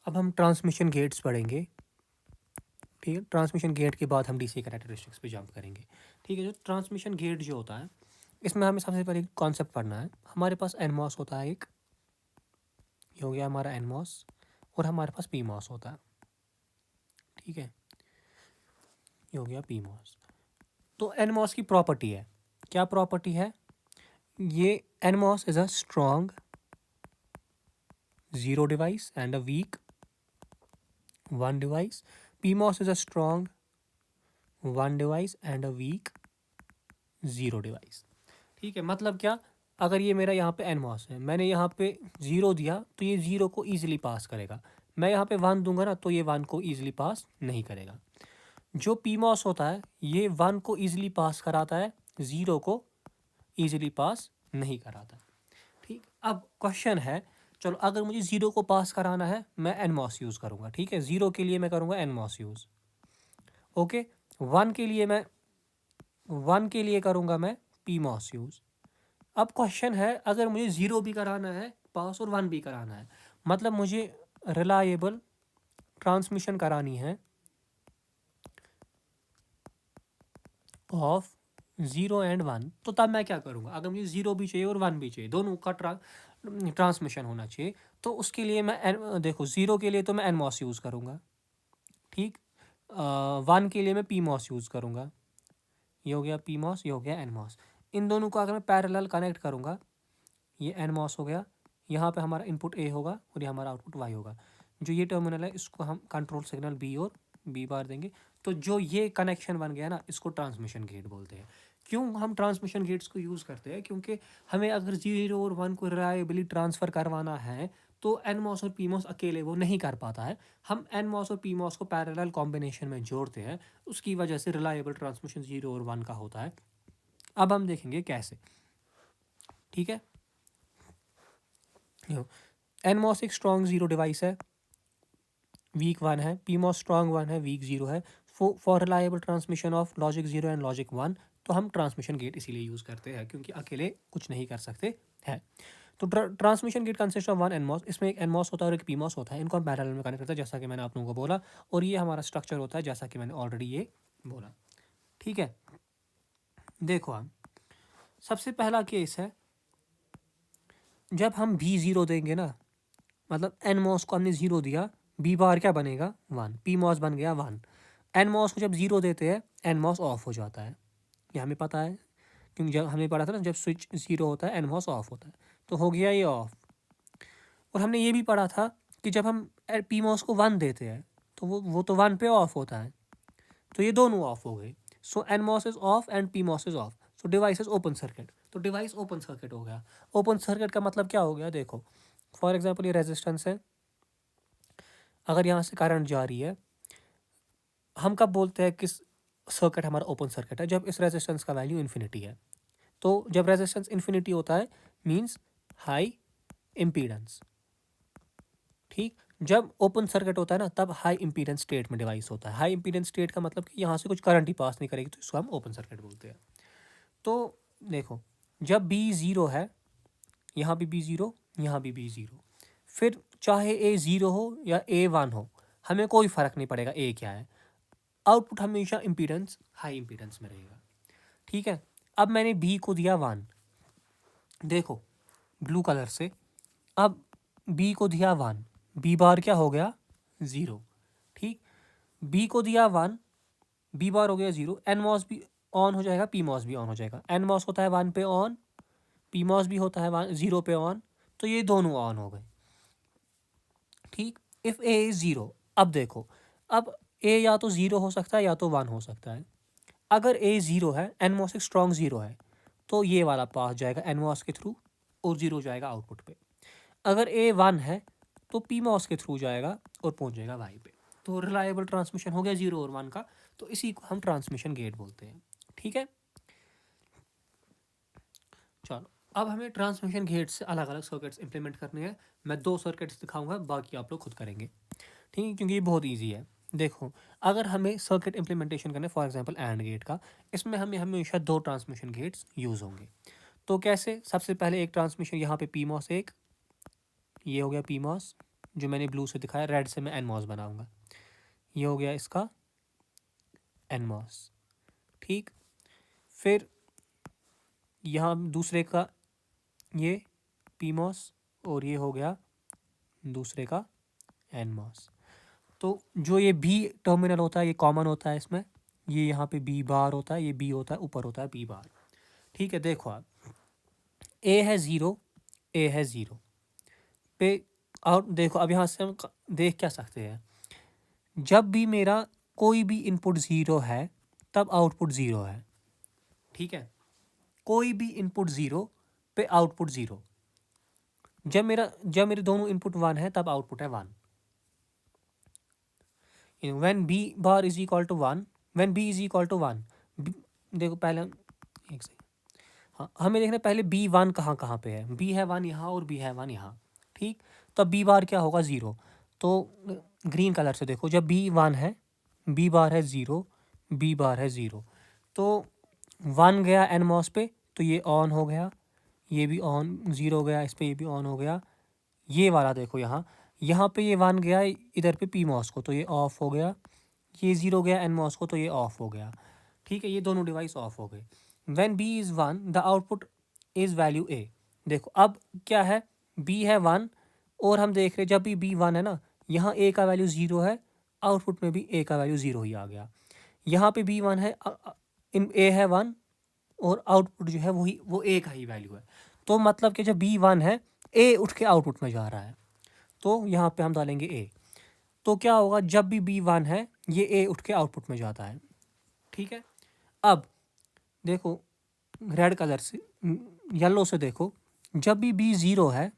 अब हम transmission gets पढ़ेंगे। ठीक है, ट्रांसमिशन गेट के बाद हम डीसी कैरेक्टरिस्टिक्स पे जंप करेंगे। ठीक है, जो ट्रांसमिशन गेट जो होता है, इसमें हमें सबसे पहले कॉन्सेप्ट पढ़ना है। हमारे पास एनमॉस होता है एक, ये हो गया हमारा एनमॉस, और हमारे पास पीमॉस होता है। ठीक है, ये हो गया पीमॉस। तो एनमॉस की प्रॉपर्टी है, क्या प्रॉपर्टी है? ये NMOS is a strong zero device and a weak one device. PMOS is a strong one device and a weak zero device. ठीक है, मतलब क्या? अगर ये मेरा यहाँ पे एनमॉस है, मैंने यहाँ पे ज़ीरो दिया तो ये ज़ीरो को ईजिली पास करेगा। मैं यहाँ पे वन दूंगा ना, तो ये वन को ईजिली पास नहीं करेगा। जो पीमॉस होता है, ये वन को ईजिली पास कराता है, ज़ीरो को ईजिली पास नहीं कराता। ठीक, अब क्वेश्चन है, चलो अगर मुझे ज़ीरो को पास कराना है, मैं एनमॉस यूज़ करूँगा। ठीक है, ज़ीरो के लिए मैं करूँगा एनमॉस यूज़। ओके, वन के लिए करूँगा मैं पीमॉस यूज़। अब क्वेश्चन है, अगर मुझे ज़ीरो भी कराना है पास और वन भी कराना है, मतलब मुझे रिलायबल ट्रांसमिशन करानी है ऑफ ज़ीरो एंड वन, तो तब मैं क्या करूँगा? अगर मुझे ज़ीरो भी चाहिए और वन भी चाहिए, दोनों का ट्रांसमिशन होना चाहिए, तो उसके लिए मैं देखो, ज़ीरो के लिए तो मैं एनमॉस यूज़ करूँगा। ठीक, वन के लिए मैं पीमॉस यूज़ करूँगा। ये हो गया पीमॉस, ये हो गया एनमॉस। इन दोनों को अगर मैं पैरेलल कनेक्ट करूँगा, ये एनमॉस हो गया, यहाँ पे हमारा इनपुट ए होगा और ये हमारा आउटपुट वाई होगा। जो ये टर्मिनल है, इसको हम कंट्रोल सिग्नल बी और बी बार देंगे। तो जो ये कनेक्शन बन गया ना, इसको ट्रांसमिशन गेट बोलते हैं। क्यों हम ट्रांसमिशन गेट्स को यूज़ करते हैं? क्योंकि हमें अगर जीरो और वन को रिलायबली ट्रांसफ़र करवाना है, तो एनमॉस और पीमॉस अकेले वो नहीं कर पाता है। हम एनमॉस और पीमॉस को पैरेलल कॉम्बिनेशन में जोड़ते हैं, उसकी वजह से रिलायबल ट्रांसमिशन जीरो और वन का होता है। अब हम देखेंगे कैसे। ठीक है, एनमॉस एक स्ट्रॉन्ग जीरो डिवाइस है, वीक वन है। पीमॉस स्ट्रॉन्ग वन है, वीक जीरो है। For reliable transmission of logic zero and logic one, तो हम ट्रांसमिशन गेट इसीलिए यूज़ करते हैं, क्योंकि अकेले कुछ नहीं कर सकते हैं। तो transmission gate consist of one NMOS, इसमें एक एनमॉस होता है और एक पीमॉस होता है। इनको हम पैरेलल में कनेक्ट करते हैं, जैसा कि मैंने आप लोगों को बोला, और ये हमारा स्ट्रक्चर होता है, जैसा कि मैंने ऑलरेडी ये बोला। ठीक है, देखो हम सबसे पहला केस है, जब हम भी ज़ीरो देंगे ना, मतलब एनमॉस को हमने ज़ीरो दिया, बी बार क्या बनेगा? वन, पी मॉस बन गया वन। एनमॉस को जब ज़ीरो देते हैं, एनमॉस ऑफ हो जाता है, ये हमें पता है, क्योंकि जब हमने पढ़ा था ना, जब स्विच ज़ीरो होता है एनमॉस ऑफ होता है, तो हो गया ये ऑफ। और हमने ये भी पढ़ा था कि जब हम पी मॉस को वन देते हैं, तो वो तो वन पे ऑफ होता है, तो ये दोनों ऑफ हो गए। So NMOS is off and PMOS is off, so device is open circuit. तो डिवाइस ओपन सर्किट हो गया। ओपन सर्किट का मतलब क्या हो गया? देखो, फॉर एग्जाम्पल ये रेजिस्टेंस है, अगर यहाँ से करंट जा रही है, हम कब बोलते हैं किस सर्किट हमारा ओपन सर्किट है? जब इस रेजिस्टेंस का वैल्यू इन्फिनिटी है। तो जब रेजिस्टेंस इन्फिनिटी होता है, मींस हाई इम्पीडेंस। ठीक, जब ओपन सर्किट होता है ना, तब हाई इम्पीडेंस स्टेट में डिवाइस होता है। हाई इम्पीडेंस स्टेट का मतलब कि यहाँ से कुछ करंट ही पास नहीं करेगी, तो इसको हम ओपन सर्किट बोलते हैं। तो देखो, जब बी ज़ीरो है, यहाँ भी बी ज़ीरो, यहाँ भी बी ज़ीरो, फिर चाहे ए ज़ीरो हो या ए वन हो, हमें कोई फ़र्क नहीं पड़ेगा ए क्या है, आउटपुट हमेशा इम्पीडेंस हाई इम्पीडेंस में रहेगा। ठीक है, अब मैंने बी को दिया वन, देखो ब्लू कलर से, अब बी को दिया वन, बी बार क्या हो गया? ज़ीरो। ठीक, बी को दिया वन, बी बार हो गया ज़ीरो, एन मॉस भी ऑन हो जाएगा, पी मॉस भी ऑन हो जाएगा। एन मॉस होता है वन पे ऑन, पी मॉस भी होता है वन ज़ीरो पे ऑन, तो ये दोनों ऑन हो गए। ठीक, इफ़ ए इज़ ज़ीरो, अब देखो, अब ए या तो ज़ीरो हो सकता है या तो वन हो सकता है। अगर ए ज़ीरो है, एनमॉस एक स्ट्रॉन्ग ज़ीरो है, तो ये वाला पास जाएगा एनमॉस के थ्रू और ज़ीरो जाएगा आउटपुट पे। अगर ए वन है, तो पी मॉस के थ्रू जाएगा और पहुंच जाएगा वाई पे। तो रिलायबल ट्रांसमिशन हो गया ज़ीरो और वन का, तो इसी को हम ट्रांसमिशन गेट बोलते हैं। ठीक है, चलो अब हमें ट्रांसमिशन गेट से अलग अलग सर्किट्स इंप्लीमेंट करने हैं। मैं दो सर्किट्स दिखाऊंगा, बाकी आप लोग खुद करेंगे। ठीक है, क्योंकि ये बहुत ईजी है। देखो, अगर हमें सर्किट इंप्लीमेंटेशन करना है, फॉर एग्जांपल एंड गेट का, इसमें हमें हमेशा दो ट्रांसमिशन गेट्स यूज़ होंगे। तो कैसे? सबसे पहले एक ट्रांसमिशन यहाँ पे पी मॉस, एक ये हो गया पी मॉस, जो मैंने ब्लू से दिखाया, रेड से मैं एनमॉस बनाऊंगा। ये हो गया इसका एनमॉस, ठीक। फिर यहाँ दूसरे का ये पीमॉस, और ये हो गया दूसरे का एनमॉस। तो जो ये बी टर्मिनल होता है ये कॉमन होता है इसमें, ये यहाँ पे बी बार होता है, ये बी होता है, ऊपर होता है बी बार, ठीक है। देखो आप, ए है ज़ीरो, ए है ज़ीरो पे, और देखो अब यहाँ से हम देख क्या सकते हैं, जब भी मेरा कोई भी इनपुट ज़ीरो है तब आउटपुट ज़ीरो है, ठीक है। कोई भी इनपुट ज़ीरो पे आउटपुट ज़ीरो। जब मेरे दोनों इनपुट वन है तब आउटपुट है one. When B bar is equal to one, when B is equal to one, देखो पहले एक सेकंड, हाँ हमें देखना पहले बी वन कहाँ कहाँ पे है। बी है वन यहाँ और बी है वन यहाँ, ठीक। तो बी बार क्या होगा, ज़ीरो। तो ग्रीन कलर से देखो, जब बी वन है, बी बार है ज़ीरो, बी बार है ज़ीरो, तो वन गया एनमॉस पे तो ये ऑन हो गया, ये भी ऑन, ज़ीरो गया इस पे, ये भी ऑन हो गया। ये वाला देखो यहाँ पे ये वन गया इधर पे पी मॉस को तो ये ऑफ हो गया, ये ज़ीरो गया एन मॉस को तो ये ऑफ हो गया, ठीक है। ये दोनों डिवाइस ऑफ हो गए। When B is one the output is value A. देखो अब क्या है, बी है वन, और हम देख रहे जब भी बी वन है ना, यहाँ ए का वैल्यू ज़ीरो है, आउटपुट में भी ए का वैल्यू ज़ीरो ही आ गया। यहाँ पे बी वन है, इन ए है वन, और आउटपुट जो है वही वो ए का ही वैल्यू है। तो मतलब कि जब बी वन है, ए उठ के आउटपुट में जा रहा है, तो यहाँ पे हम डालेंगे ए। तो क्या होगा, जब भी बी वन है ये ए उठ के आउटपुट में जाता है, ठीक है। अब देखो रेड कलर से, येलो से देखो, जब भी बी ज़ीरो है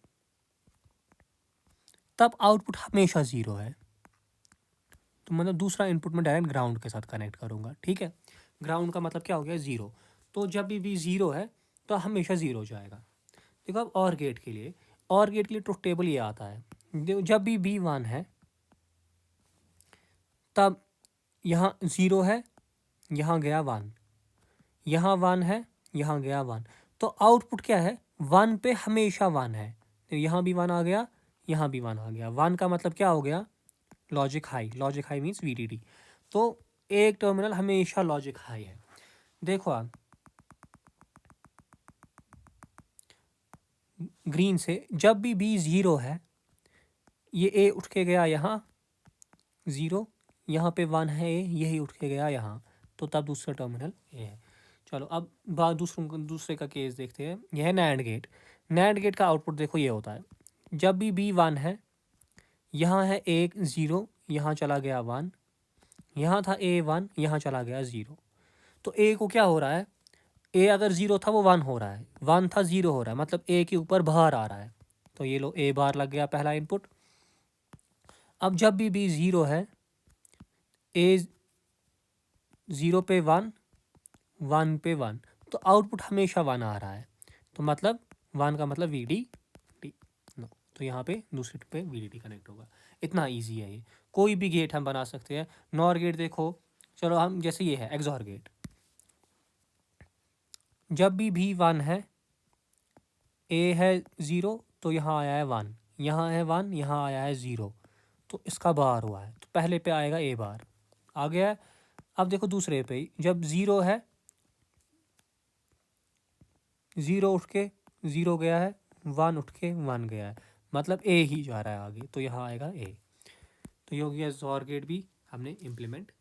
तब आउटपुट हमेशा ज़ीरो है। तो मतलब दूसरा इनपुट में डायरेक्ट ग्राउंड के साथ कनेक्ट करूँगा, ठीक है। ग्राउंड का मतलब क्या हो गया, ज़ीरो। तो जब भी बी ज़ीरो है तो हमेशा ज़ीरो जाएगा। देखो अब और गेट के लिए, और गेट के लिए ट्रुथ टेबल ये आता है, जब भी बी वन है तब यहाँ ज़ीरो है, यहाँ गया वन, यहाँ वन है, यहाँ गया वन, तो आउटपुट क्या है, वन पे हमेशा वन है। तो यहाँ भी वन आ गया, यहाँ भी वन आ गया। वन का मतलब क्या हो गया, logic high. Logic high means VDD. तो एक टर्मिनल हमेशा लॉजिक हाई है। देखो आप ग्रीन से, जब भी बी ज़ीरो है ये ए उठ के गया यहाँ ज़ीरो, यहाँ पे वन है ए, यही उठ के गया यहाँ, तो तब दूसरा टर्मिनल ए है। चलो अब बात दूसरे का केस देखते हैं। यह है नैंड गेट। नैंड गेट का आउटपुट देखो ये होता है, जब भी बी वन है, यहाँ है एक ज़ीरो, यहाँ चला गया वन, यहाँ था ए वन, यहाँ चला गया ज़ीरो। तो ए को क्या हो रहा है, ए अगर ज़ीरो था वो वन हो रहा है, वन था ज़ीरो हो रहा है, मतलब ए के ऊपर बाहर आ रहा है। तो ये लो ए बार लग गया पहला इनपुट। अब जब भी बी ज़ीरो है, ए ज़ीरो पे वन, वन पे वन, तो आउटपुट हमेशा वन आ रहा है। तो मतलब वन का मतलब वी डी डी नो, तो यहाँ पे दूसरे पे वी डी डी कनेक्ट होगा। इतना इजी है ये, कोई भी गेट हम बना सकते हैं। नॉर गेट देखो, चलो हम जैसे ये है एक्सॉर गेट, जब भी वन है, ए है ज़ीरो तो यहाँ आया है वन, यहाँ है वन, यहाँ आया है ज़ीरो, तो इसका बार हुआ है, तो पहले पे आएगा ए बार आ गया है। अब देखो दूसरे पे, जब ज़ीरो है, ज़ीरो उठ के ज़ीरो गया है, वन उठ के वन गया है, मतलब ए ही जा रहा है आगे, तो यहाँ आएगा ए। तो ये हो गया XOR गेट भी हमने इम्प्लीमेंट